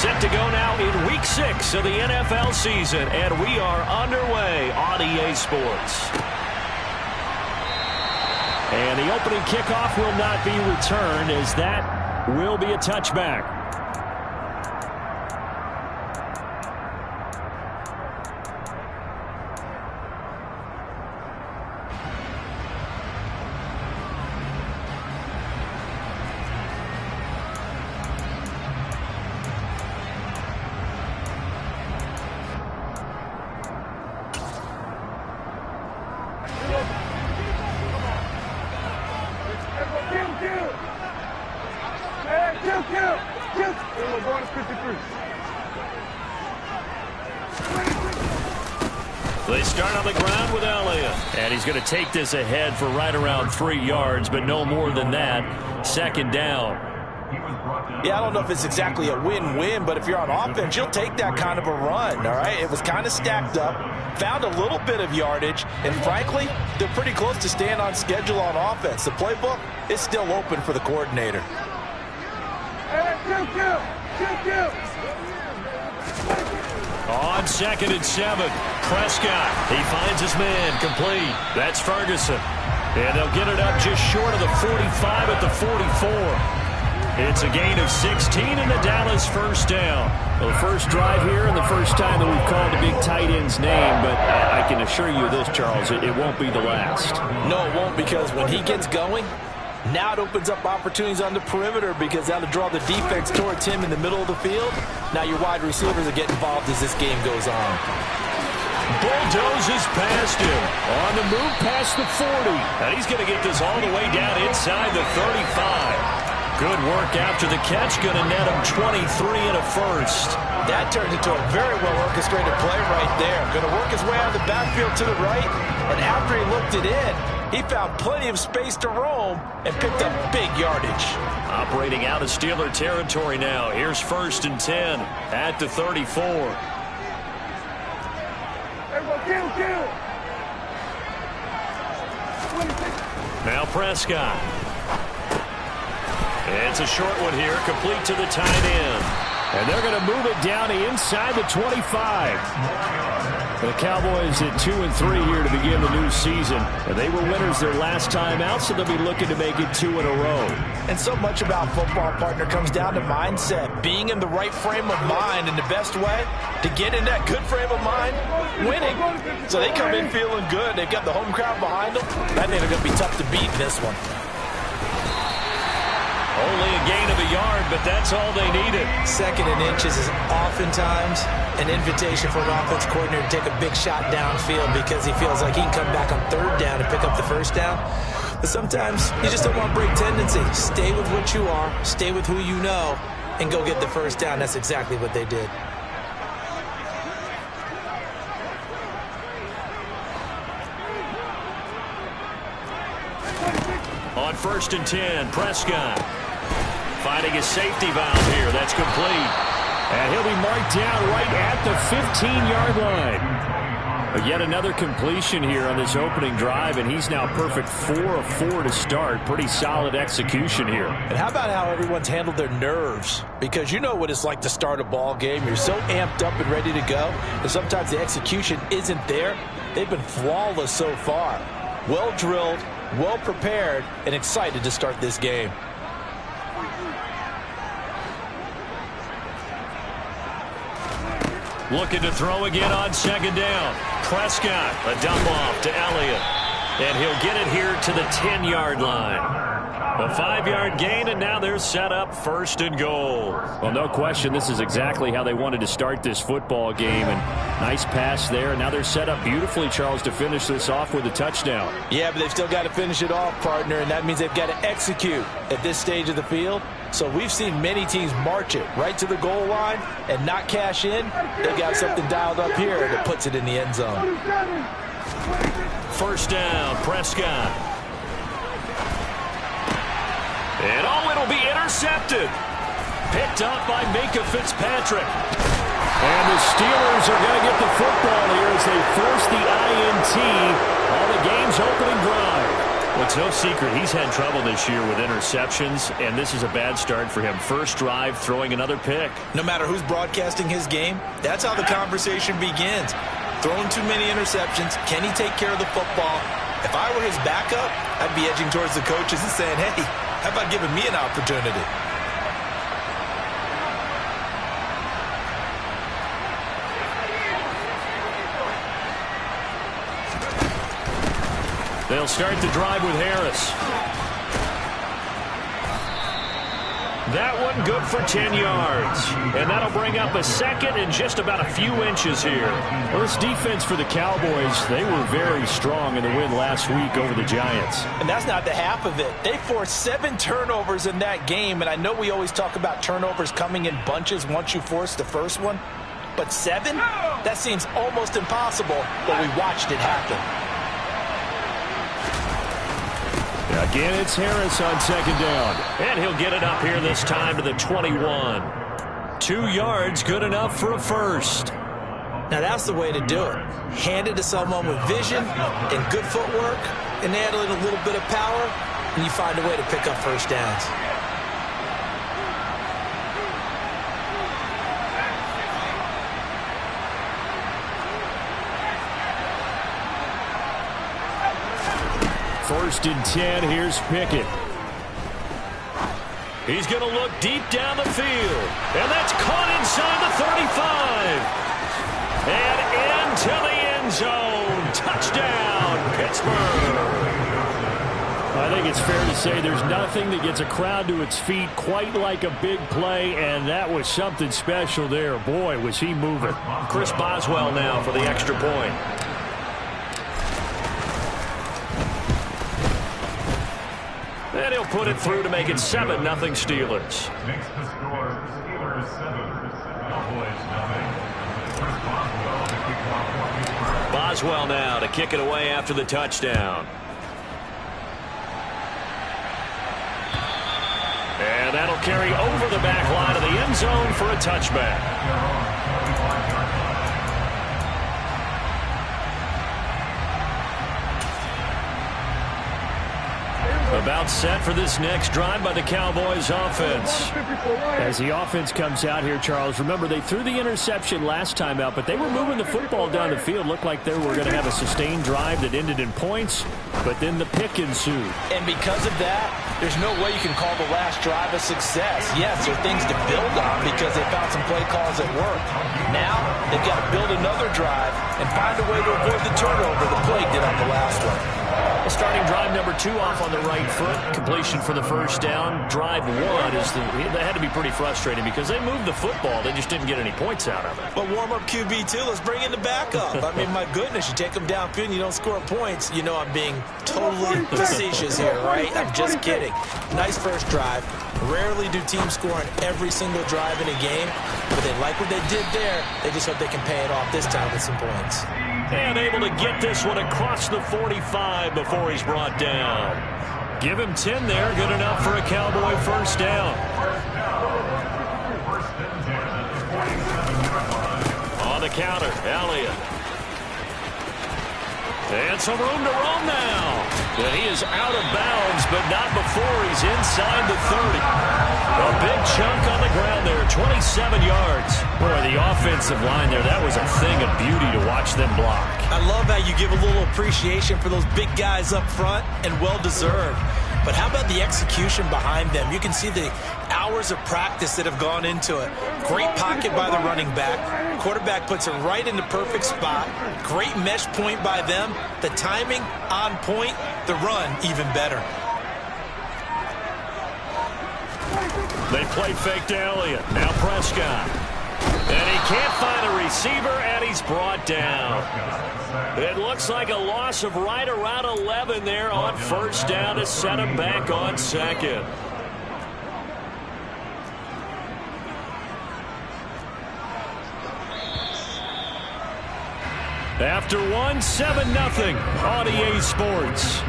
Set to go now in Week 6 of the NFL season, and we are underway on EA Sports. And the opening kickoff will not be returned, as that will be a touchback. They start on the ground with Elliott. And he's going to take this ahead for right around 3 yards, but no more than that. Second down. Yeah, I don't know if it's exactly a win-win, but if you're on offense, you'll take that kind of a run, all right? It was kind of stacked up, found a little bit of yardage, and frankly, they're pretty close to staying on schedule on offense. The playbook is still open for the coordinator. On 2nd and 7, Prescott. He finds his man complete. That's Ferguson. And they'll get it up just short of the 45 at the 44. It's a gain of 16 and the Dallas first down. Well, the first drive here and the first time that we've called a big tight end's name, but I can assure you this, Charles, it won't be the last. No, it won't, because when he gets going, now it opens up opportunities on the perimeter, because that'll draw the defense towards him in the middle of the field. Now your wide receivers will get involved as this game goes on. Bulldozes past him. On the move past the 40. And he's going to get this all the way down inside the 35. Good work after the catch. Going to net him 23 and a first. That turns into a very well-orchestrated play right there. Going to work his way out of the backfield to the right. And after he looked it in, he found plenty of space to roam and picked up big yardage. Operating out of Steeler territory now. Here's 1st and 10 at the 34. Now Prescott. It's a short one here, complete to the tight end. And they're going to move it down inside the 25. The Cowboys at 2-3 here to begin the new season. And they were winners their last time out, so they'll be looking to make it 2 in a row. And so much about football, partner, comes down to mindset. Being in the right frame of mind, and the best way to get in that good frame of mind, winning. So they come in feeling good. They've got the home crowd behind them. I think they're going to be tough to beat in this one. Only a gain of a yard, but that's all they needed. 2nd and inches is oftentimes an invitation for an offense coordinator to take a big shot downfield, because he feels like he can come back on 3rd down and pick up the first down. But sometimes you just don't want to break tendency. Stay with what you are, stay with who you know, and go get the first down. That's exactly what they did. On 1st and 10, Prescott finding a safety valve here. That's complete. And he'll be marked down right at the 15-yard line. But yet another completion here on this opening drive, and he's now perfect 4 of 4 to start. Pretty solid execution here. And how about how everyone's handled their nerves? Because you know what it's like to start a ball game. You're so amped up and ready to go, and sometimes the execution isn't there. They've been flawless so far. Well drilled, well prepared, and excited to start this game. Looking to throw again on 2nd down. Prescott, a dump off to Elliott. And he'll get it here to the 10-yard line. A 5-yard gain, and now they're set up 1st and goal. Well, no question, this is exactly how they wanted to start this football game. And nice pass there. Now they're set up beautifully, Charles, to finish this off with a touchdown. Yeah, but they've still got to finish it off, partner, and that means they've got to execute at this stage of the field. So we've seen many teams march it right to the goal line and not cash in. They've got something dialed up here that puts it in the end zone. 1st down, Prescott. And it'll be intercepted. Picked up by Minka Fitzpatrick. And the Steelers are going to get the football here as they force the INT on the game's opening drive. Well, it's no secret he's had trouble this year with interceptions, and this is a bad start for him. First drive, throwing another pick. No matter who's broadcasting his game, that's how the conversation begins. Throwing too many interceptions, can he take care of the football? If I were his backup, I'd be edging towards the coaches and saying, hey, how about giving me an opportunity? They'll start the drive with Harris. That one good for 10 yards. And that'll bring up a second and just about a few inches here. Well, this defense for the Cowboys, they were very strong in the win last week over the Giants. And that's not the half of it. They forced 7 turnovers in that game, and I know we always talk about turnovers coming in bunches once you force the first one. But 7? That seems almost impossible, but we watched it happen. Again, it's Harris on second down. And he'll get it up here this time to the 21. 2 yards, good enough for a first. Now, that's the way to do it. Hand it to someone with vision and good footwork, and add in a little bit of power, and you find a way to pick up first downs. First and 10, here's Pickett. He's going to look deep down the field. And that's caught inside the 35. And into the end zone. Touchdown, Pittsburgh. I think it's fair to say there's nothing that gets a crowd to its feet quite like a big play, and that was something special there. Boy, was he moving. Chris Boswell now for the extra point. And he'll put it through to make it 7-0 Steelers. Makes the score Steelers 7, Cowboys 0. Boswell now to kick it away after the touchdown. And that'll carry over the back line of the end zone for a touchback. About set for this next drive by the Cowboys offense. As the offense comes out here, Charles, remember they threw the interception last time out, but they were moving the football down the field. Looked like they were going to have a sustained drive that ended in points, but then the pick ensued. And because of that, there's no way you can call the last drive a success. Yes, there are things to build on because they found some play calls that work. Now, they've got to build another drive and find a way to avoid the turnover the play did on the last one. Well, starting drive number 2 off on the right foot. Completion for the first down. Drive 1 is that had to be pretty frustrating because they moved the football. They just didn't get any points out of it. But warm-up QB, too. Let's bring in the backup. I mean, my goodness, you take them downfield and you don't score points. You know I'm being totally facetious here, right? I'm just kidding. Nice first drive. Rarely do teams score on every single drive in a game, but they like what they did there. They just hope they can pay it off this time with some points. And able to get this one across the 45 before he's brought down. Give him 10 there. Good enough for a Cowboy first down. On the counter, Elliott. And some room to roam now. And he is out of bounds, but not before he's inside the 30. A big chunk on the ground there, 27 yards. Boy, the offensive line there, that was a thing of beauty to watch them block. I love how you give a little appreciation for those big guys up front, and well-deserved. But how about the execution behind them? You can see the hours of practice that have gone into it. Great pocket by the running back. Quarterback puts it right in the perfect spot. Great mesh point by them. The timing on point. The run even better. They play fake to Elliott. Now Prescott. And he can't find a receiver, and he's brought down. It looks like a loss of right around 11 there on first down to set him back on second. After one, 7-0 on EA Sports.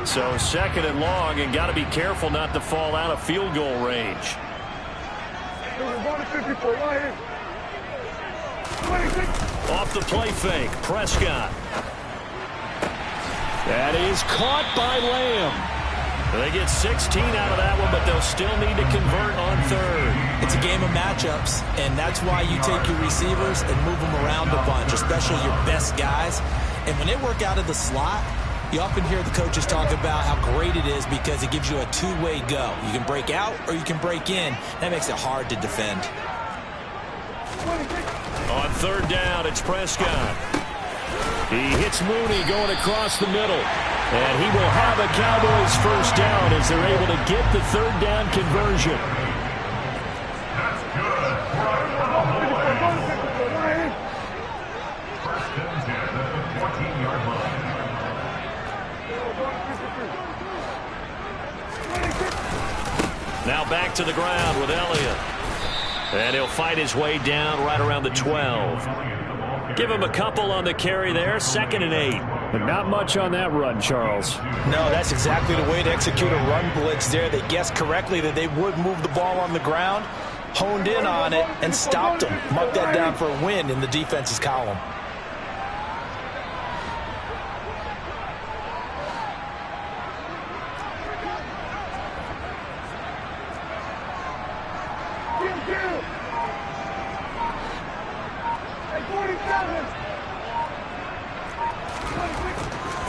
So 2nd and long, and got to be careful not to fall out of field goal range. Off the play fake, Prescott. That is caught by Lamb. They get 16 out of that one, but they'll still need to convert on 3rd. It's a game of matchups, and that's why you take your receivers and move them around a bunch, especially your best guys. And when they work out of the slot, you often hear the coaches talk about how great it is because it gives you a two-way go. You can break out or you can break in. That makes it hard to defend. On 3rd down, it's Prescott. He hits Mooney going across the middle. And he will have a Cowboys 1st down as they're able to get the 3rd down conversion. That's good. First and 10 at the 14-yard line. Now back to the ground with Elliott. And he'll fight his way down right around the 12. Give him a couple on the carry there. 2nd and 8. But not much on that run, Charles. No, that's exactly the way to execute a run blitz there. They guessed correctly that they would move the ball on the ground, honed in on it, and stopped them. Mark that down for a win in the defense's column.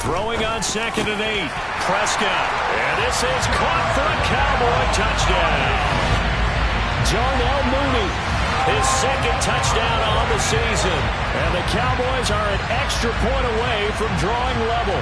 Throwing on 2nd and 8. Prescott. And this is caught for a Cowboy touchdown. Darnell Mooney, his 2nd touchdown on the season. And the Cowboys are an extra point away from drawing level.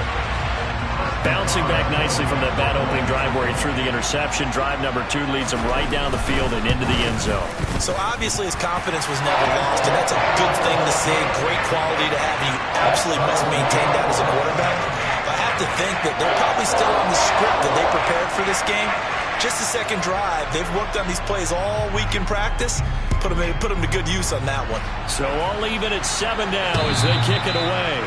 Bouncing back nicely from that bad opening drive where he threw the interception. Drive number 2 leads him right down the field and into the end zone. So obviously his confidence was never lost, and that's a good thing to see. Great quality to have. You absolutely must maintain that as a quarterback. But I have to think that they're probably still on the script that they prepared for this game. Just the 2nd drive. They've worked on these plays all week in practice. Put them to good use on that one. So all even at 7 now as they kick it away.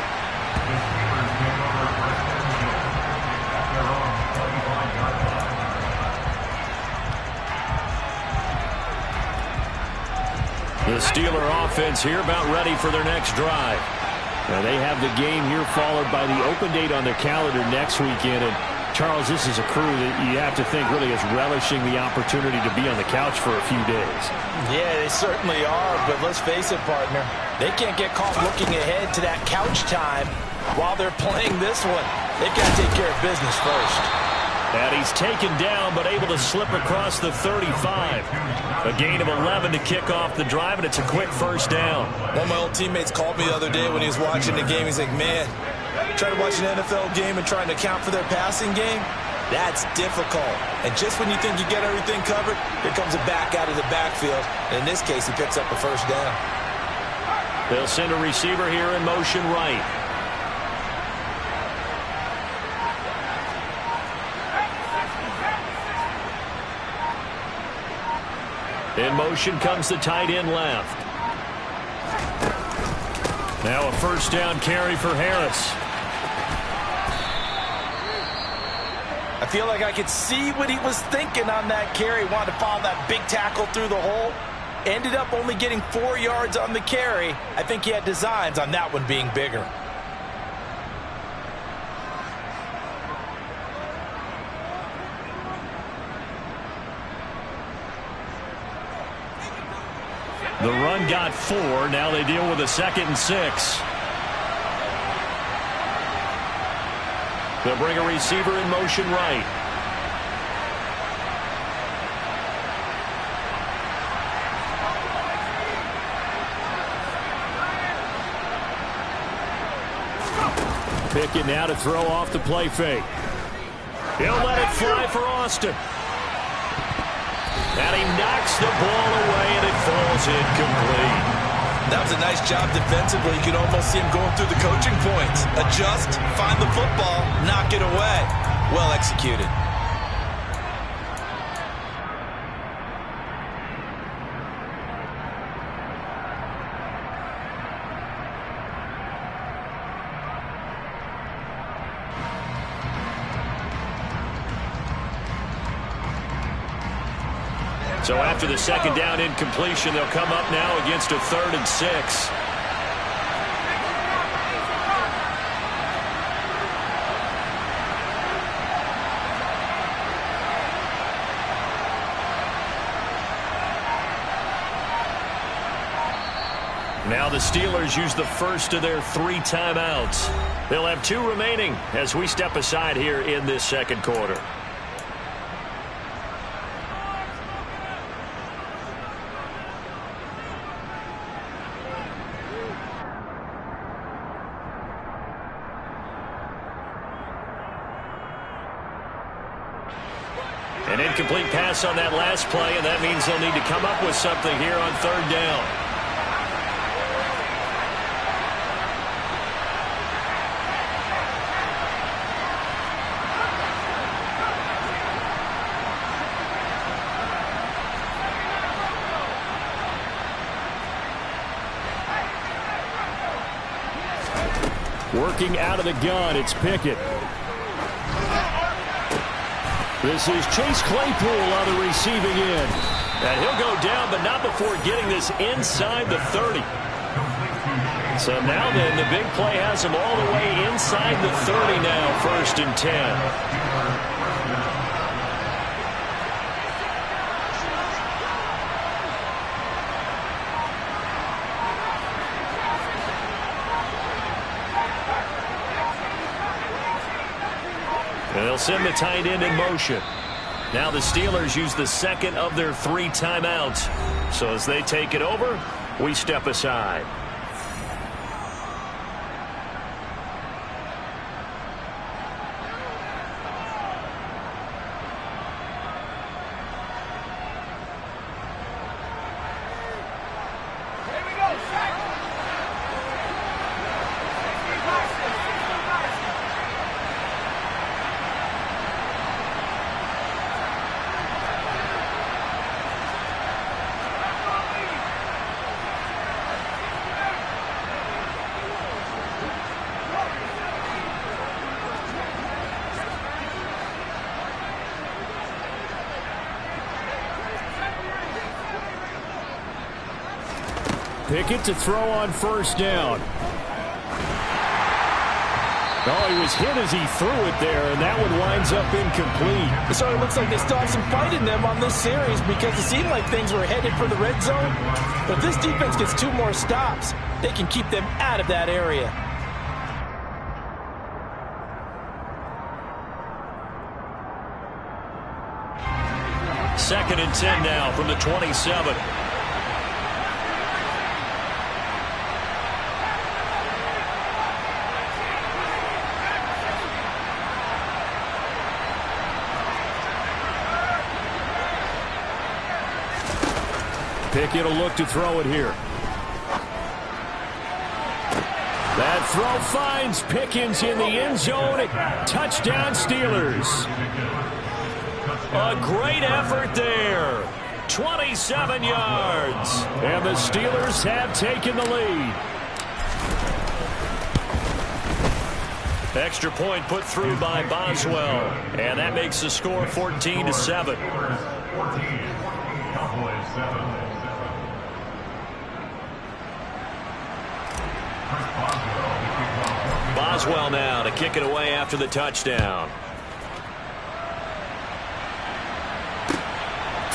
The Steeler offense here about ready for their next drive. Now they have the game here followed by the open date on their calendar next weekend. And Charles, this is a crew that you have to think really is relishing the opportunity to be on the couch for a few days. Yeah, they certainly are, but let's face it, partner. They can't get caught looking ahead to that couch time while they're playing this one. They've got to take care of business first. And he's taken down, but able to slip across the 35. A gain of 11 to kick off the drive, and it's a quick 1st down. One of my old teammates called me the other day when he was watching the game. He's like, man, trying to watch an NFL game and trying to account for their passing game, that's difficult. And just when you think you get everything covered, here comes a back out of the backfield. And in this case, he picks up a 1st down. They'll send a receiver here in motion right. In motion comes the tight end left. Now a 1st down carry for Harris. I feel like I could see what he was thinking on that carry. Wanted to follow that big tackle through the hole. Ended up only getting 4 yards on the carry. I think he had designs on that one being bigger. The run got 4. Now they deal with a 2nd and 6. They'll bring a receiver in motion right. Pickett now to throw off the play fake. He'll let it fly for Austin. And he knocks the ball away, and it falls incomplete. That was a nice job defensively. You could almost see him going through the coaching points. Adjust, find the football, knock it away. Well executed. So after the second down incompletion, they'll come up now against a 3rd and 6. Now the Steelers use the first of their 3 timeouts. They'll have 2 remaining as we step aside here in this second quarter. An incomplete pass on that last play, and that means they'll need to come up with something here on 3rd down. Working out of the gun, it's Pickett. This is Chase Claypool on the receiving end. And he'll go down, but not before getting this inside the 30. So now then, the big play has him all the way inside the 30 now, 1st and 10. And they'll send the tight end in motion. Now the Steelers use the second of their 3 timeouts. So as they take it over, we step aside. Pickett to throw on 1st down. Oh, he was hit as he threw it there, and that one winds up incomplete. So it looks like they still have some fight in them on this series because it seemed like things were headed for the red zone. But this defense gets 2 more stops. They can keep them out of that area. Second and 10 now from the 27. Pickett will look to throw it here. That throw finds Pickens in the end zone. Touchdown Steelers. A great effort there. 27 yards. And the Steelers have taken the lead. Extra point put through by Boswell. And that makes the score 14-7. Boswell now to kick it away after the touchdown.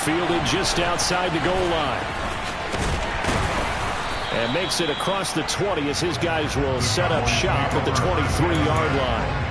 Fielded just outside the goal line. And makes it across the 20 as his guys will set up shop at the 23-yard line.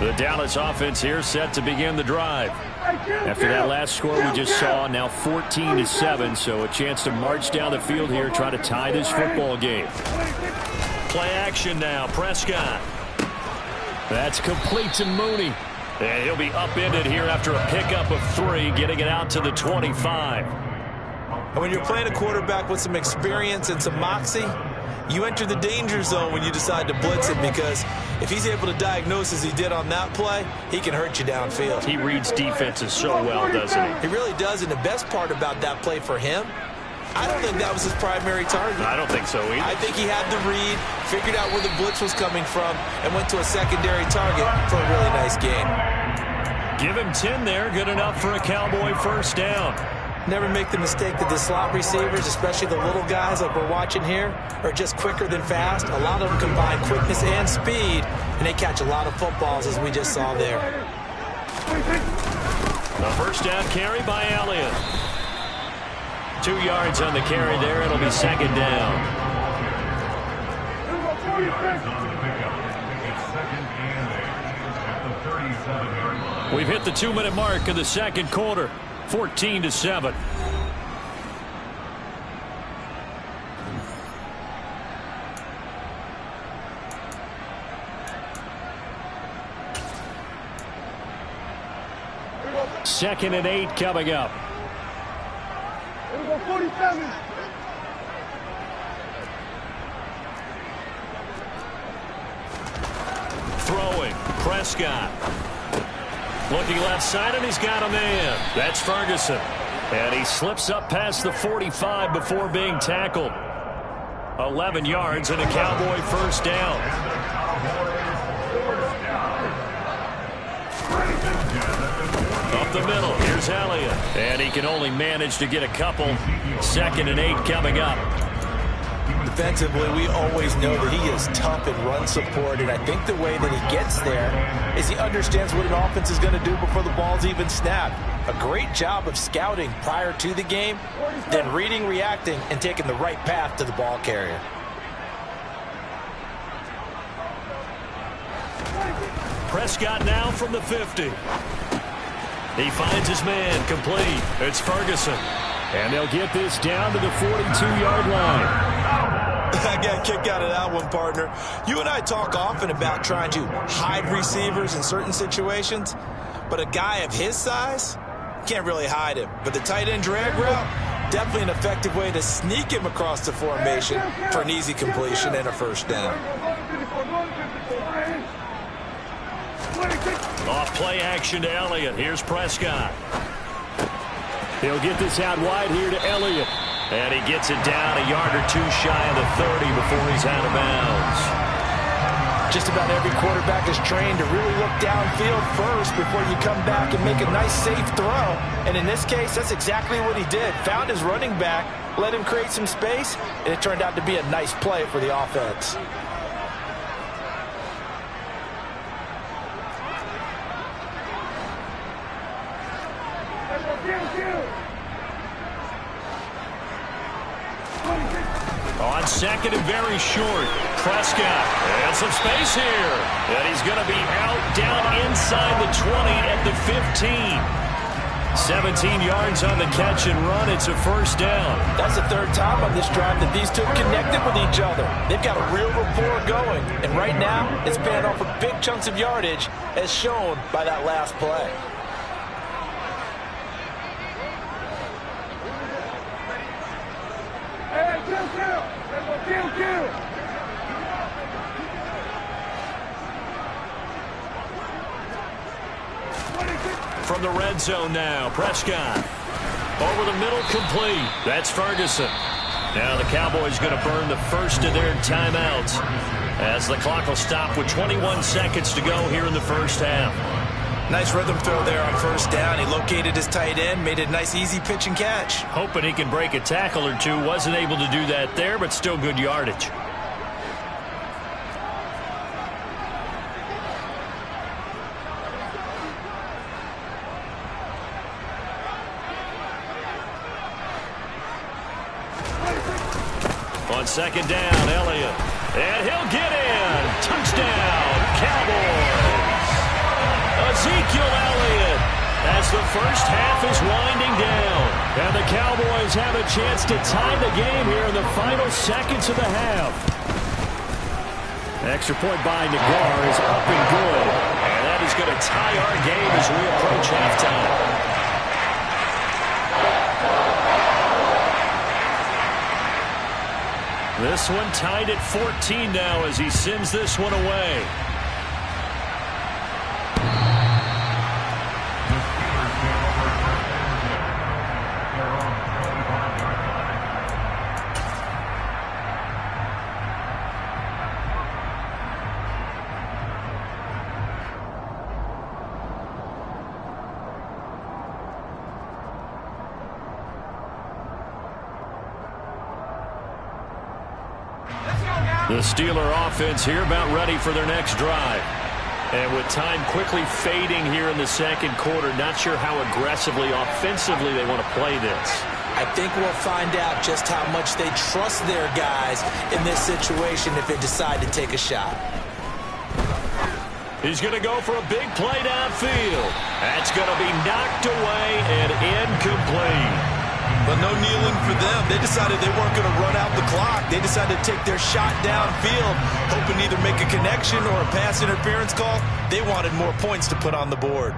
The Dallas offense here set to begin the drive. After that last score we just saw, now 14-7, so a chance to march down the field here, try to tie this football game. Play action now, Prescott. That's complete to Mooney. And he'll be upended here after a pickup of 3, getting it out to the 25. And when you're playing a quarterback with some experience and some moxie, you enter the danger zone when you decide to blitz him, because if he's able to diagnose as he did on that play, he can hurt you downfield. He reads defenses so well, doesn't he? He really does, and the best part about that play for him, I don't think that was his primary target. I don't think so either. I think he had the read, figured out where the blitz was coming from, and went to a secondary target for a really nice game. Give him 10 there, good enough for a Cowboy first down. Never make the mistake that the slot receivers, especially the little guys like we're watching here, are just quicker than fast. A lot of them combine quickness and speed, and they catch a lot of footballs, as we just saw there. The first down carry by Elliott. 2 yards on the carry there. It'll be second down. We've hit the 2-minute mark of the second quarter. 14-7. Second and 8 coming up. Throwing, Prescott. Looking left side, and he's got a man. That's Ferguson. And he slips up past the 45 before being tackled. 11 yards and a Cowboy first down. Up the middle, here's Elliott. And he can only manage to get a couple. Second and 8 coming up. Defensively, we always know that he is tough in run support, and I think the way that he gets there is he understands what an offense is going to do before the ball's even snapped. A great job of scouting prior to the game, then reading, reacting, and taking the right path to the ball carrier. Prescott now from the 50. He finds his man, complete. It's Ferguson. And they'll get this down to the 42-yard line. I got a kick out of that one, partner. You and I talk often about trying to hide receivers in certain situations, but a guy of his size can't really hide him. But the tight end drag route, definitely an effective way to sneak him across the formation for an easy completion and a first down. Off play action to Elliott. Here's Prescott. He'll get this out wide here to Elliott. And he gets it down a yard or 2 shy of the 30 before he's out of bounds. Just about every quarterback is trained to really look downfield first before you come back and make a nice, safe throw. And in this case, that's exactly what he did. Found his running back, let him create some space, and it turned out to be a nice play for the offense. On second and very short, Prescott. And some space here. And he's going to be out down inside the 20 at the 15. 17 yards on the catch and run. It's a first down. That's the third time on this drive that these two connected with each other. They've got a real rapport going. And right now, it's paying off with big chunks of yardage, as shown by that last play. From the red zone now, Prescott. Over the middle, complete. That's Ferguson. Now the Cowboys going to burn the first of their timeouts as the clock will stop with 21 seconds to go here in the first half. Nice rhythm throw there on first down. He located his tight end, made it a nice, easy pitch and catch. Hoping he can break a tackle or two. Wasn't able to do that there, but still good yardage. On second down, Elliott. And he'll get in. Touchdown, Cowboys. the first half is winding down. And the Cowboys have a chance to tie the game here in the final seconds of the half. Extra point by Nagar is up and good. And that is going to tie our game as we approach halftime. This one tied at 14 now as he sends this one away. The Steeler offense here about ready for their next drive. And with time quickly fading here in the second quarter, not sure how aggressively, offensively they want to play this. I think we'll find out just how much they trust their guys in this situation if they decide to take a shot. He's going to go for a big play downfield. That's going to be knocked away and incomplete. But no kneeling for them. They decided they weren't going to run out the clock. They decided to take their shot downfield, hoping to either make a connection or a pass interference call. They wanted more points to put on the board.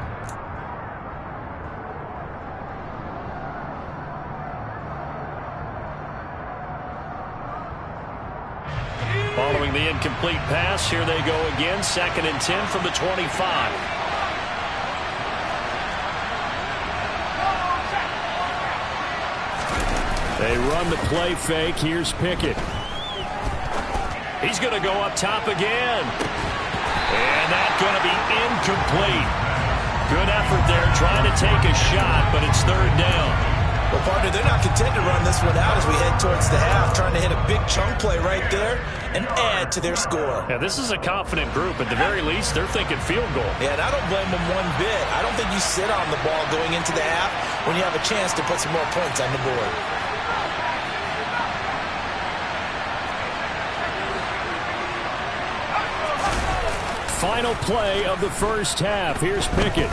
Following the incomplete pass, here they go again. 2nd and 10 from the 25. They run the play fake. Here's Pickett. He's going to go up top again. And that's going to be incomplete. Good effort there trying to take a shot, but it's 3rd down. Well, partner, they're not content to run this one out as we head towards the half, trying to hit a big chunk play right there and add to their score. Yeah, this is a confident group. At the very least, they're thinking field goal. Yeah, and I don't blame them one bit. I don't think you sit on the ball going into the half when you have a chance to put some more points on the board. Final play of the first half. Here's Pickett.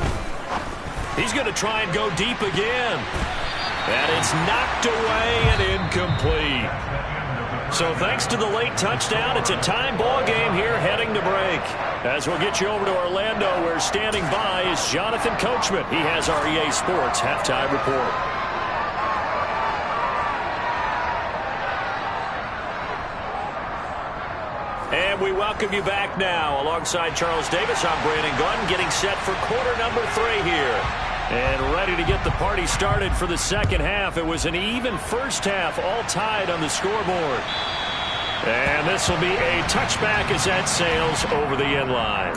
He's going to try and go deep again. And it's knocked away and incomplete. So thanks to the late touchdown, it's a time ball game here heading to break. As we'll get you over to Orlando, where standing by is Jonathan Coachman. He has our EA Sports halftime report. And we welcome you back now. Alongside Charles Davis, I'm Brandon Gunn, getting set for quarter number 3 here. And ready to get the party started for the second half. It was an even first half, all tied on the scoreboard. And this will be a touchback as that sails over the end line.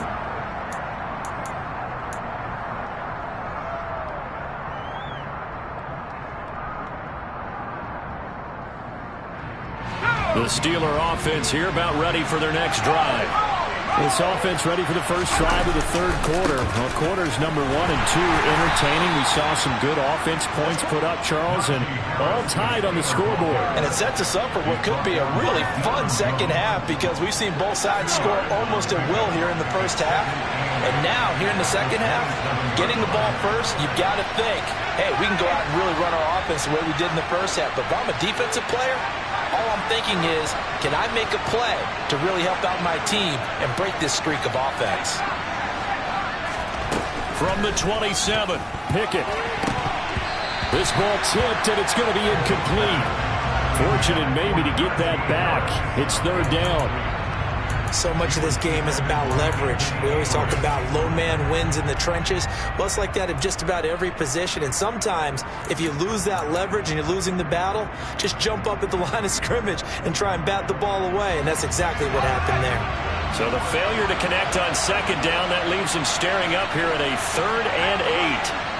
The Steeler offense here about ready for their next drive. This offense ready for the first drive of the third quarter. Well, quarters number 1 and 2 entertaining. We saw some good offense points put up, Charles, and all tied on the scoreboard. And it sets us up for what could be a really fun second half because we've seen both sides score almost at will here in the first half. And now, here in the second half, getting the ball first, you've got to think, hey, we can go out and really run our offense the way we did in the first half. But if I'm a defensive player, all I'm thinking is, can I make a play to really help out my team and break this streak of offense? From the 27, Pickett. This ball tipped, and it's going to be incomplete. Fortunate maybe to get that back. It's 3rd down. So much of this game is about leverage. We always talk about low man wins in the trenches. Well, it's like that in just about every position. And sometimes, if you lose that leverage and you're losing the battle, just jump up at the line of scrimmage and try and bat the ball away. And that's exactly what happened there. So the failure to connect on 2nd down, that leaves him staring up here at a 3rd and 8.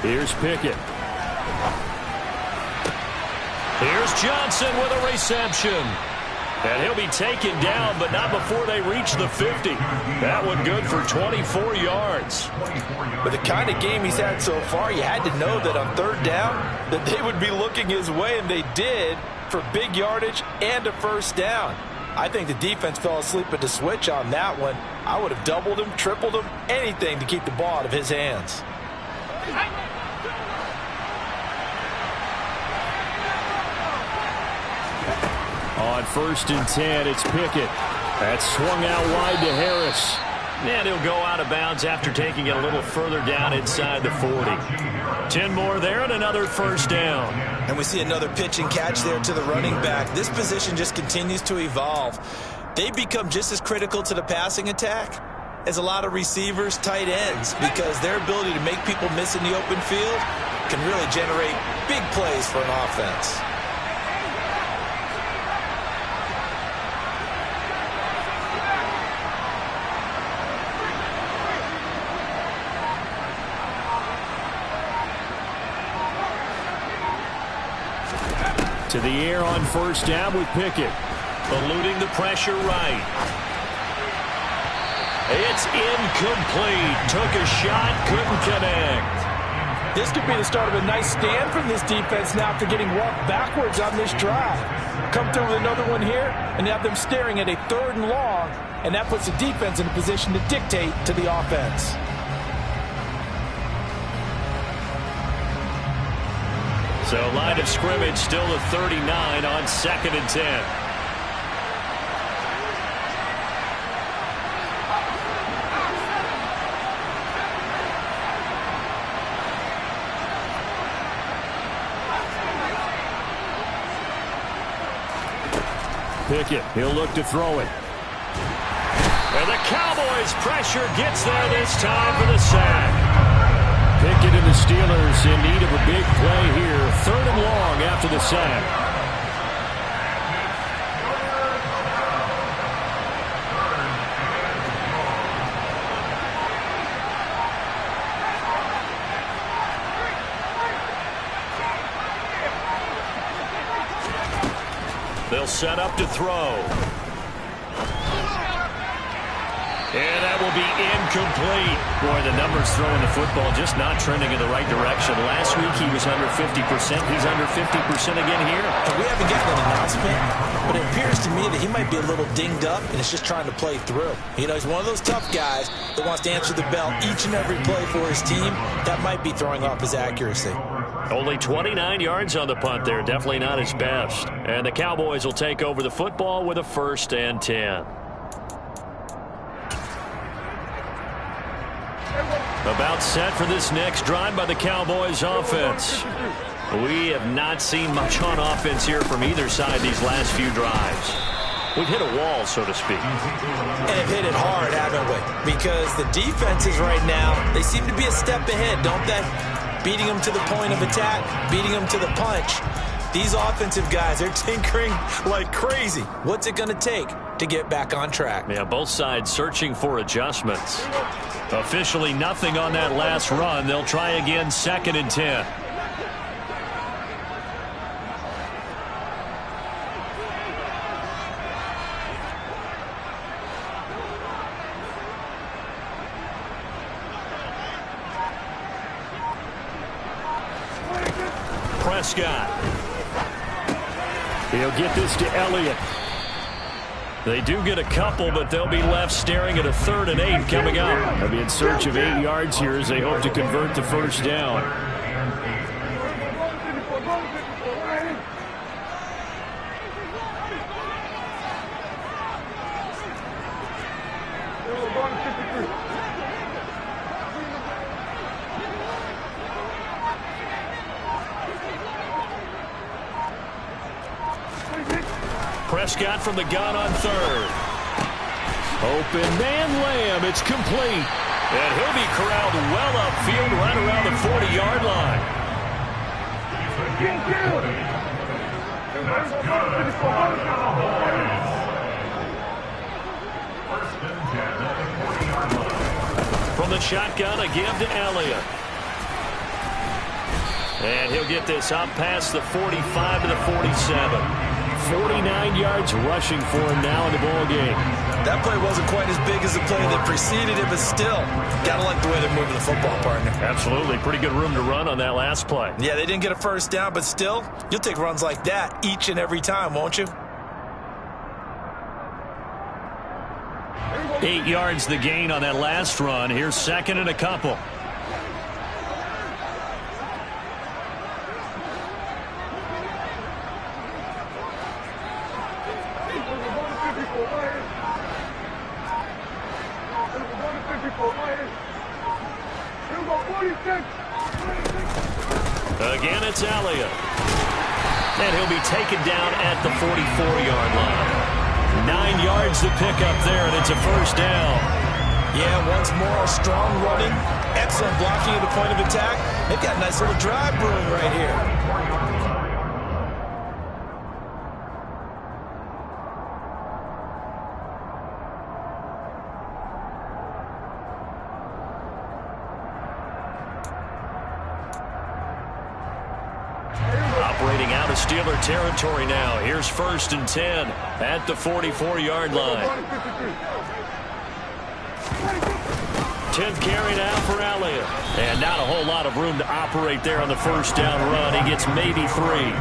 Here's Pickett. Here's Johnson with a reception. And he'll be taken down, but not before they reach the 50. That one good for 24 yards. With the kind of game he's had so far, you had to know that on third down that they would be looking his way, and they did, for big yardage and a first down. I think the defense fell asleep at the switch on that one. I would have doubled him, tripled him, anything to keep the ball out of his hands. On 1st and 10, it's Pickett. That's swung out wide to Harris. And he'll go out of bounds after taking it a little further down inside the 40. 10 more there and another first down. And we see another pitch and catch there to the running back. This position just continues to evolve. They become just as critical to the passing attack as a lot of receivers, tight ends, because their ability to make people miss in the open field can really generate big plays for an offense. To the air on 1st down with Pickett. Eluding the pressure right. It's incomplete. Took a shot, couldn't connect. This could be the start of a nice stand from this defense now after getting walked backwards on this drive. Come through with another one here and have them staring at a 3rd and long, and that puts the defense in a position to dictate to the offense. So line of scrimmage still at 39 on 2nd and 10. Pickett, he'll look to throw it. And the Cowboys' pressure gets there this time for the sack. Pickett and the Steelers in need of a big play here. 3rd and long after the sack. They'll set up to throw. And that will be incomplete. Boy, the numbers throwing the football just not trending in the right direction. Last week he was under 50%. He's under 50% again here. And we haven't gotten an announcement, but it appears to me that he might be a little dinged up and is just trying to play through. You know, he's one of those tough guys that wants to answer the bell each and every play for his team. That might be throwing off his accuracy. Only 29 yards on the punt there. Definitely not his best. And the Cowboys will take over the football with a 1st and 10. About set for this next drive by the Cowboys offense. We have not seen much on offense here from either side these last few drives. We've hit a wall, so to speak. And have hit it hard, haven't we? Because the defenses right now, they seem to be a step ahead, don't they? Beating them to the point of attack, beating them to the punch. These offensive guys, they're tinkering like crazy. What's it going to take to get back on track? Yeah, both sides searching for adjustments. Officially nothing on that last run. They'll try again 2nd and 10. Prescott. He'll get this to Elliott. They do get a couple, but they'll be left staring at a 3rd and 8 coming up. They'll be in search of 8 yards here as they hope to convert the first down. Prescott from the gun on 3rd. Open man Lamb. It's complete. And he'll be corralled well upfield right around the 40-yard line. From the shotgun, a give to Elliott. And he'll get this up past the 45 to the 47. 49 yards rushing for him now in the ball game. That play wasn't quite as big as the play that preceded it, but still, gotta like the way they're moving the football, partner. Absolutely. Pretty good room to run on that last play. Yeah, they didn't get a first down, but still, you'll take runs like that each and every time, won't you? 8 yards the gain on that last run. Here's second and a couple. Again, it's Elliott. And he'll be taken down at the 44-yard line. 9 yards to pick up there, and it's a first down. Yeah, once more, strong running, excellent blocking at the point of attack. They've got a nice little drive brewing right here. Operating out of Steeler territory now. Here's first and 10 at the 44-yard line. 10th carry now for Elliott. And not a whole lot of room to operate there on the first down run. He gets maybe 3.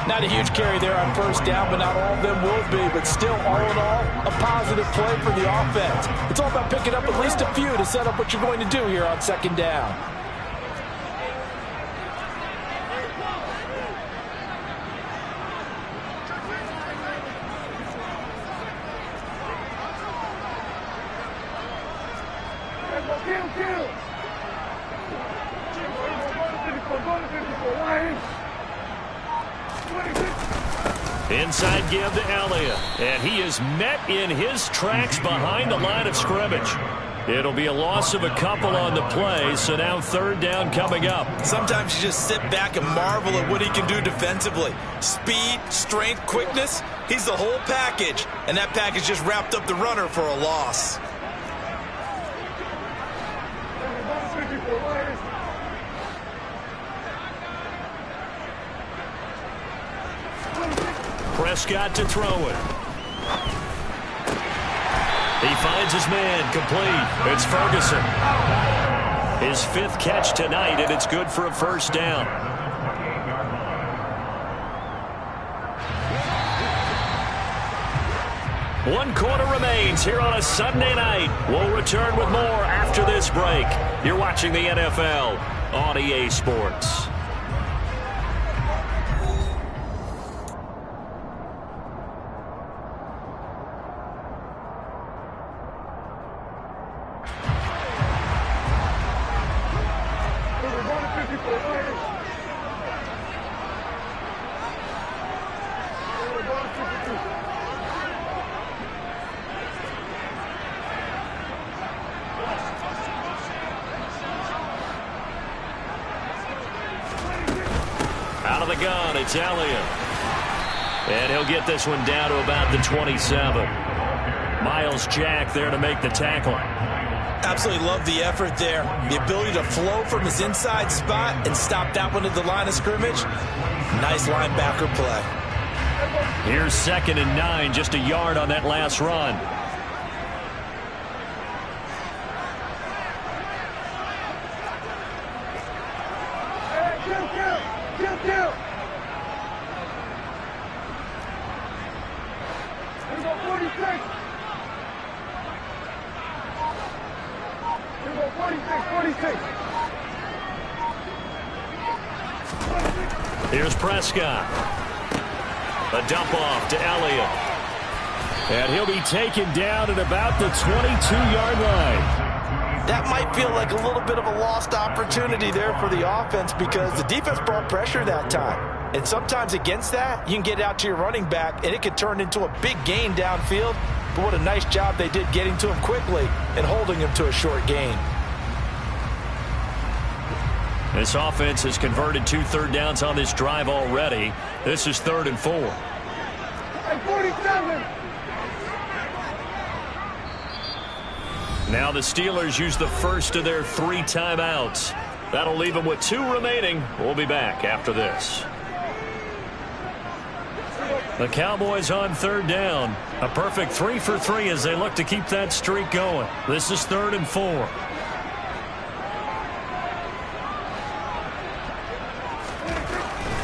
Not a huge carry there on first down, but not all of them will be. But still, all in all, a positive play for the offense. It's all about picking up at least a few to set up what you're going to do here on second down. Inside give to Elliott, and he is met in his tracks behind the line of scrimmage. It'll be a loss of a couple on the play, so now third down coming up. Sometimes you just sit back and marvel at what he can do defensively. Speed, strength, quickness, he's the whole package, and that package just wrapped up the runner for a loss. Prescott to throw it. He finds his man, complete. It's Ferguson. His 5th catch tonight, and it's good for a first down. One quarter remains here on a Sunday night. We'll return with more after this break. You're watching the NFL on EA Sports. Out of the gun, it's Elliott. And he'll get this one down to about the 27. Miles Jack there to make the tackle. Absolutely love the effort there. The ability to flow from his inside spot and stop that one at the line of scrimmage. Nice linebacker play. Here's second and 9, just a yard on that last run. Here's Prescott. A dump off to Elliott. And he'll be taken down at about the 22-yard line. That might feel like a little bit of a lost opportunity there for the offense because the defense brought pressure that time. And sometimes against that, you can get out to your running back, and it could turn into a big gain downfield. But what a nice job they did getting to him quickly and holding him to a short gain. This offense has converted 2 third downs on this drive already. This is 3rd and 4. 47. Now the Steelers use the first of their 3 timeouts. That'll leave them with 2 remaining. We'll be back after this. The Cowboys on third down. A perfect 3 for 3 as they look to keep that streak going. This is 3rd and 4.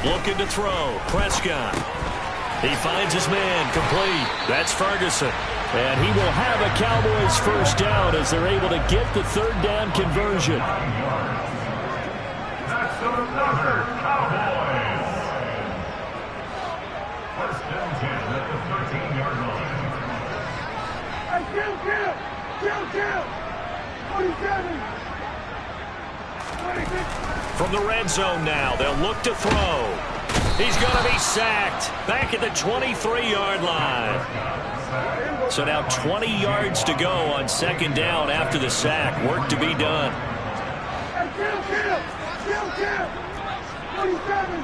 Looking to throw. Prescott. He finds his man complete. That's Ferguson. And he will have a Cowboys first down as they're able to get the third down conversion. That's another Cowboys. First down 10 at the 13-yard line. Hey, kill! 47! 26! From the red zone now, they'll look to throw. He's going to be sacked back at the 23-yard line. So now 20 yards to go on second down after the sack. Work to be done. Hey, kill! 47!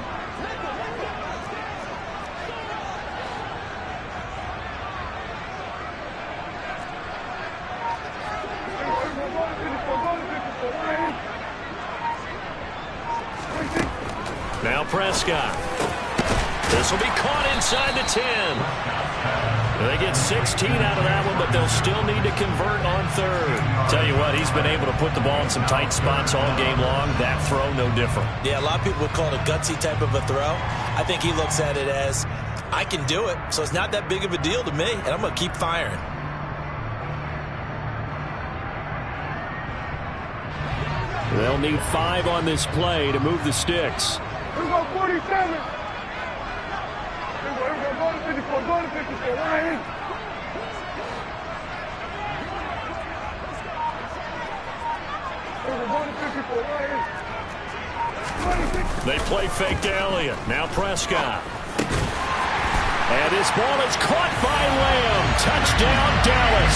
Now Prescott. This will be caught inside the 10. They get 16 out of that one, but they'll still need to convert on third. Tell you what, he's been able to put the ball in some tight spots all game long. That throw, no different. Yeah, a lot of people would call it a gutsy type of a throw. I think he looks at it as, I can do it, so it's not that big of a deal to me, and I'm going to keep firing. They'll need 5 on this play to move the sticks. Here we go, 47! Here we go, go to 54, go to 54, right in! Here we go, go to 54, right in! 26! They play fake to Elliott. Now Prescott. And this ball is caught by Lamb. Touchdown, Dallas.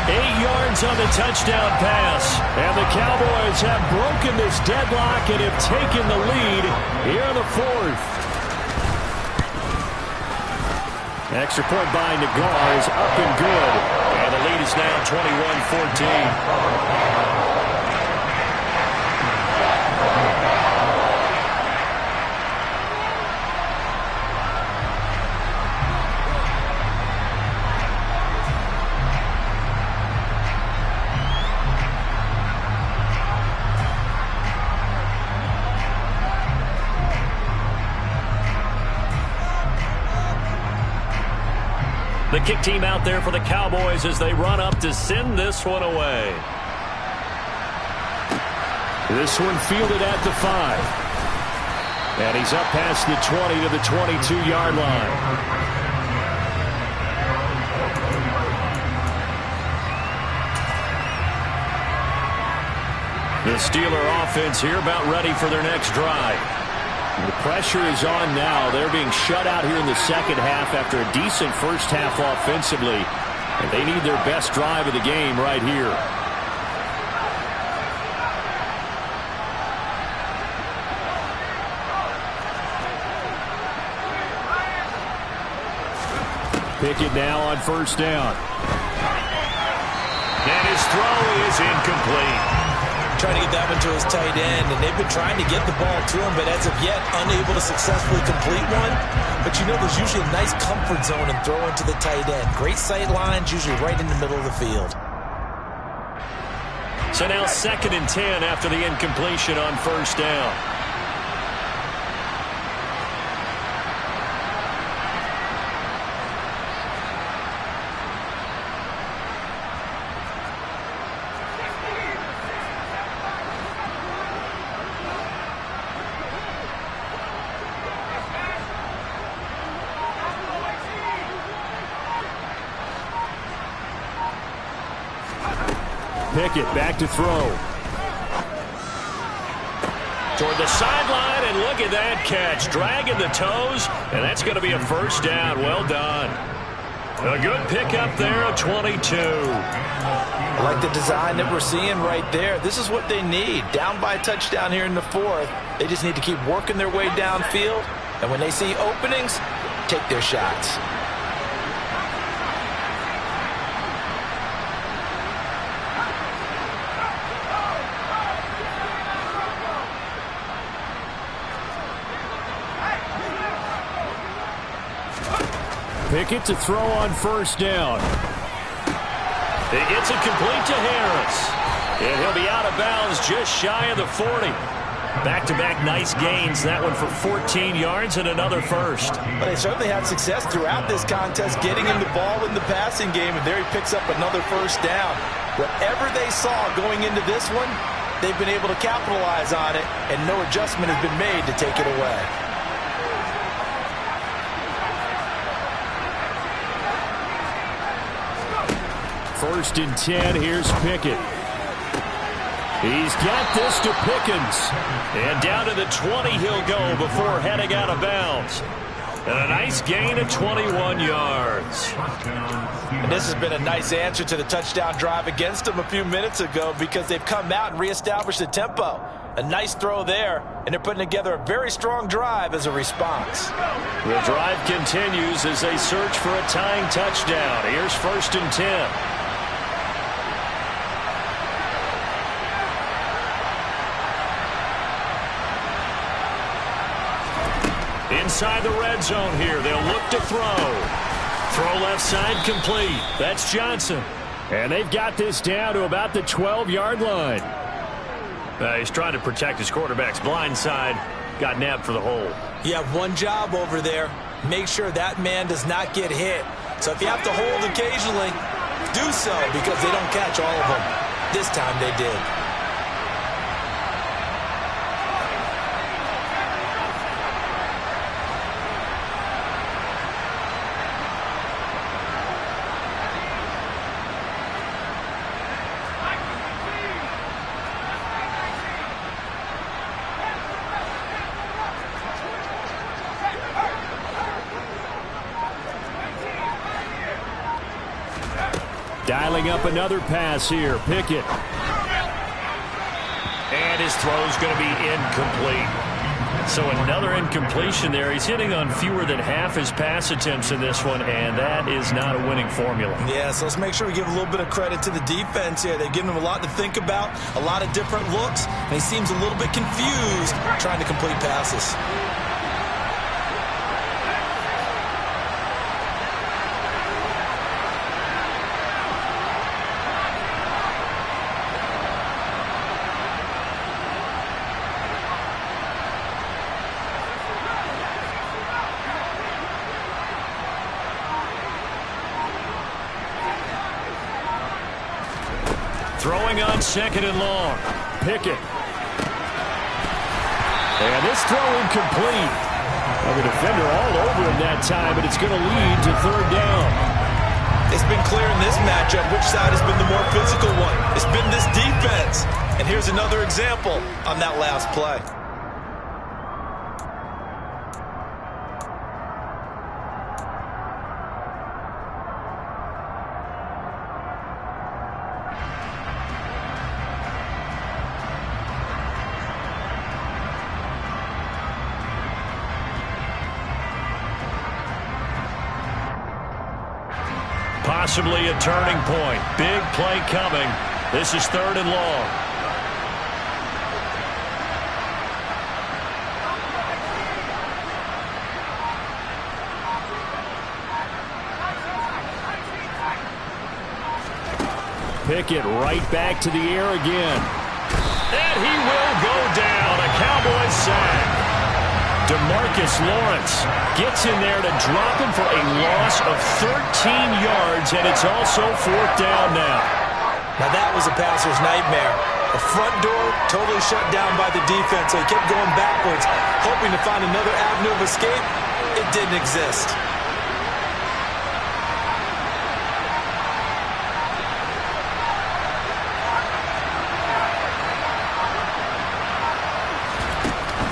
8 yards on the touchdown pass. And the Cowboys have broken this deadlock and have taken the lead here in the 4th. Extra point by Nagar is up and good. And the lead is now 21-14. The kick team out there for the Cowboys as they run up to send this one away. This one fielded at the 5. And he's up past the 20 to the 22-yard line. The Steeler offense here about ready for their next drive. The pressure is on now. They're being shut out here in the second half after a decent first half offensively. And they need their best drive of the game right here. Pickett now on first down. And his throw is incomplete. Trying to get that one to his tight end, and they've been trying to get the ball to him, but as of yet, unable to successfully complete one. But you know, there's usually a nice comfort zone in throwing to the tight end. Great sight lines, usually right in the middle of the field. So now 2nd and 10 after the incompletion on first down. Pickett back to throw. Toward the sideline, and look at that catch. Dragging the toes, and that's going to be a first down. Well done. A good pickup there of 22. I like the design that we're seeing right there. This is what they need. Down by a touchdown here in the 4th. They just need to keep working their way downfield, and when they see openings, take their shots. Pickett to throw on first down. He gets it complete to Harris. And he'll be out of bounds just shy of the 40. Back-to-back nice gains. That one for 14 yards and another first. But they certainly had success throughout this contest getting him the ball in the passing game, and there he picks up another first down. Whatever they saw going into this one, they've been able to capitalize on it, and no adjustment has been made to take it away. First and 10, here's Pickett. He's got this to Pickens. And down to the 20 he'll go before heading out of bounds. And a nice gain of 21 yards. And this has been a nice answer to the touchdown drive against them a few minutes ago because they've come out and reestablished the tempo. A nice throw there, and they're putting together a very strong drive as a response. The drive continues as they search for a tying touchdown. Here's first and 10. Inside the red zone here. They'll look to throw. Throw left side complete. That's Johnson. And they've got this down to about the 12-yard line. He's trying to protect his quarterback's blind side. Got nabbed for the hole. You have one job over there. Make sure that man does not get hit. So if you have to hold occasionally, do so because they don't catch all of them. This time they did. Dialing up another pass here. Pickett. And his throw's going to be incomplete. So another incompletion there. He's hitting on fewer than half his pass attempts in this one, and that is not a winning formula. Yeah, so let's make sure we give a little bit of credit to the defense here. They've given him a lot to think about, a lot of different looks, and he seems a little bit confused trying to complete passes. Throwing on second and long. Pickett. And this throw incomplete. Well, the defender all over him that time, but it's going to lead to third down. It's been clear in this matchup which side has been the more physical one. It's been this defense. And here's another example on that last play. Possibly a turning point. Big play coming. This is third and long. Pickett right back to the air again. And he will go down. A Cowboys sack. DeMarcus Lawrence gets in there to drop him for a loss of 13 yards, and it's also fourth down now. Now that was a passer's nightmare. The front door totally shut down by the defense, so he kept going backwards, hoping to find another avenue of escape. It didn't exist.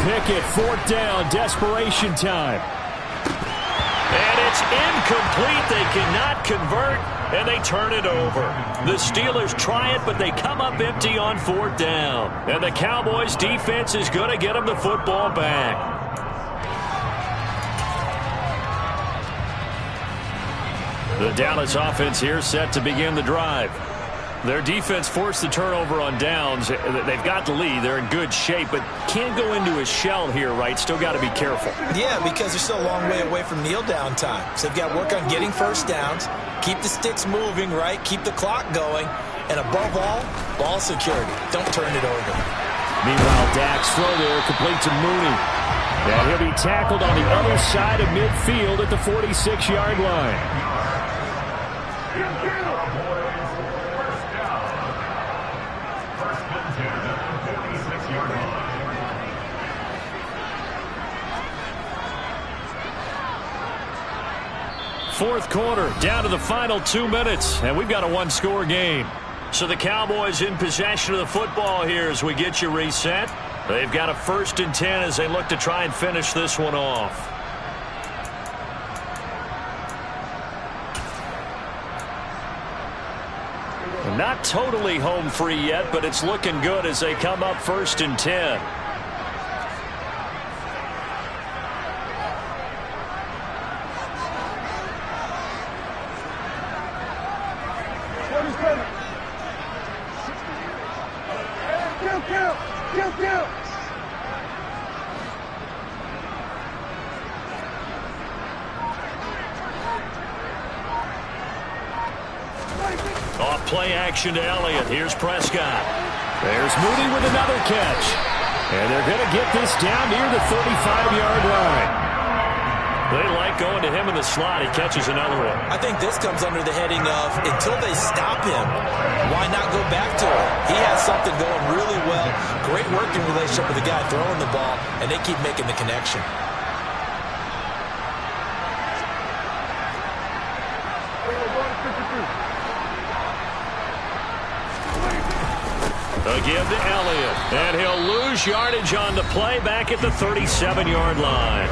Pickett, fourth down, desperation time. And it's incomplete. They cannot convert, and they turn it over. The Steelers try it, but they come up empty on fourth down. And the Cowboys' defense is going to get them the football back. The Dallas offense here set to begin the drive. Their defense forced the turnover on downs. They've got the lead. They're in good shape, but can't go into a shell here, right? Still got to be careful. Yeah, because they're still a long way away from kneel down time. So they've got to work on getting first downs, keep the sticks moving, right? Keep the clock going, and above all, ball security. Don't turn it over. Meanwhile, Dak's throw there complete to Mooney. And he'll be tackled on the other side of midfield at the 46-yard line. Fourth quarter, down to the final 2 minutes, and we've got a one-score game. So the Cowboys in possession of the football here as we get you reset. They've got a 1st and 10 as they look to try and finish this one off. Not totally home free yet, but it's looking good as they come up 1st and 10. Play action to Elliott. Here's Prescott. There's Mooney with another catch. And they're going to get this down near the 35-yard line. They like going to him in the slot. He catches another one. I think this comes under the heading of until they stop him, why not go back to him? He has something going really well. Great working relationship with the guy throwing the ball, and they keep making the connection. Again to Elliott, and he'll lose yardage on the play back at the 37-yard line.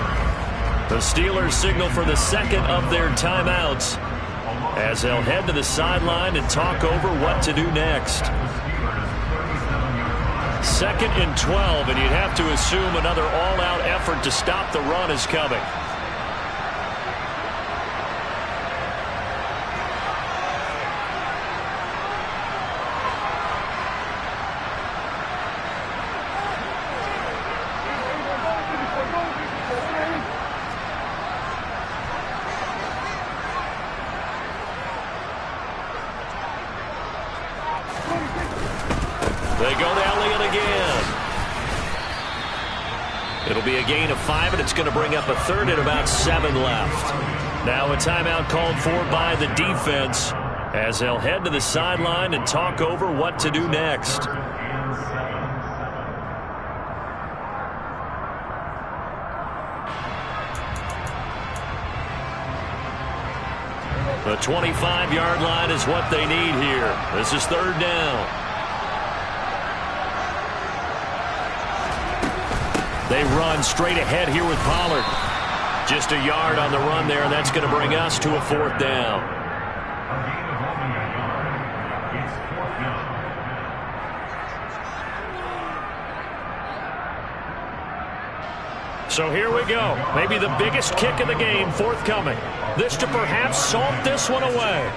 The Steelers signal for the second of their timeouts as they'll head to the sideline and talk over what to do next. 2nd and 12, and you'd have to assume another all-out effort to stop the run is coming. They go to Elliott again. It'll be a gain of 5, and it's going to bring up a 3rd and about 7 left. Now a timeout called for by the defense as they'll head to the sideline and talk over what to do next. The 25-yard line is what they need here. This is 3rd down. They run straight ahead here with Pollard. Just a yard on the run there, and that's going to bring us to a 4th down. So here we go. Maybe the biggest kick of the game forthcoming. This to perhaps salt this one away.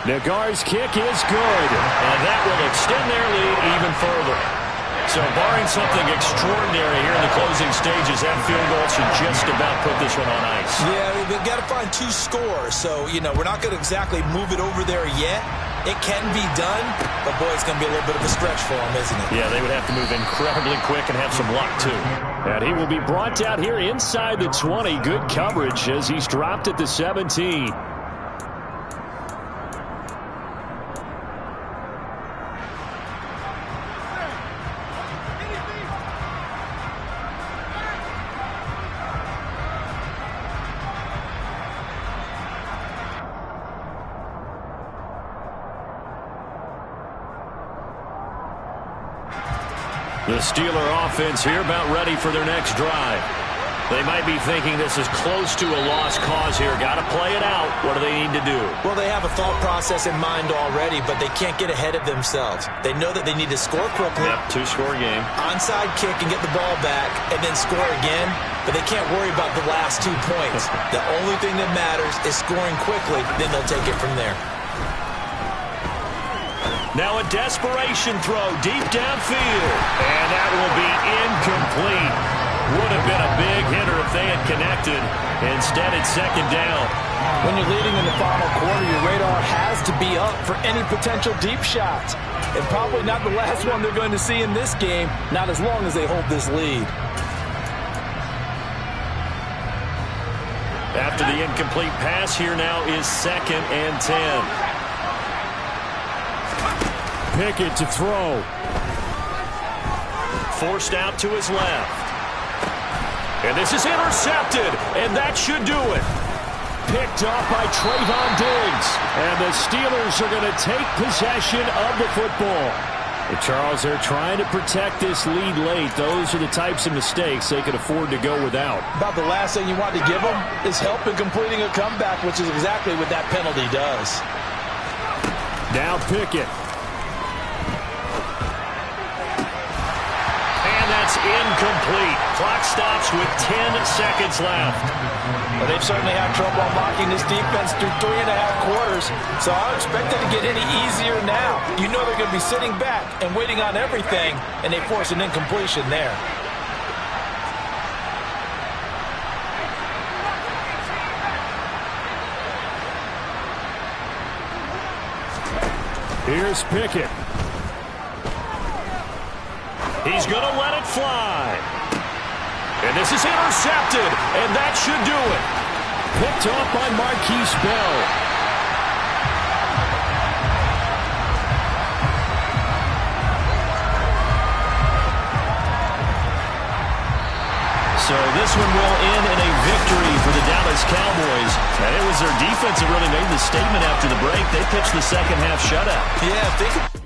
Nagar's kick is good, and that will extend their lead even further. So barring something extraordinary here in the closing stages, that field goal should just about put this one on ice. Yeah, we've got to find 2 scores. So, we're not going to exactly move it over there yet. It can be done, but boy, it's going to be a little bit of a stretch for them, isn't it? Yeah, they would have to move incredibly quick and have some luck, too. And he will be brought down here inside the 20. Good coverage as he's dropped at the 17. The Steeler offense here about ready for their next drive. They might be thinking this is close to a lost cause here. Got to play it out. What do they need to do? Well, they have a thought process in mind already, but they can't get ahead of themselves. They know that they need to score quickly. Yep, two-score game. Onside kick and get the ball back and then score again, but they can't worry about the last 2 points. The only thing that matters is scoring quickly, then they'll take it from there. Now a desperation throw deep downfield, and that will be incomplete. Would have been a big hitter if they had connected. Instead, it's second down. When you're leading in the final quarter, your radar has to be up for any potential deep shots. And probably not the last one they're going to see in this game, not as long as they hold this lead. After the incomplete pass, here now is 2nd and 10. Pickett to throw. Forced out to his left. And this is intercepted, and that should do it. Picked off by Trayvon Diggs. And the Steelers are going to take possession of the football. And Charles, they're trying to protect this lead late. Those are the types of mistakes they can afford to go without. About the last thing you want to give them is help in completing a comeback, which is exactly what that penalty does. Now Pickett. That's incomplete. Clock stops with 10 seconds left. Well, they've certainly had trouble unlocking this defense through 3.5 quarters, so I don't expect it to get any easier now. You know they're going to be sitting back and waiting on everything, and they force an incompletion there. Here's Pickett. He's going to let it fly. And this is intercepted, and that should do it. Picked off by Marquise Bell. So this one will end in a victory for the Dallas Cowboys. And it was their defense that really made the statement after the break. They pitched the second half shutout. Yeah, think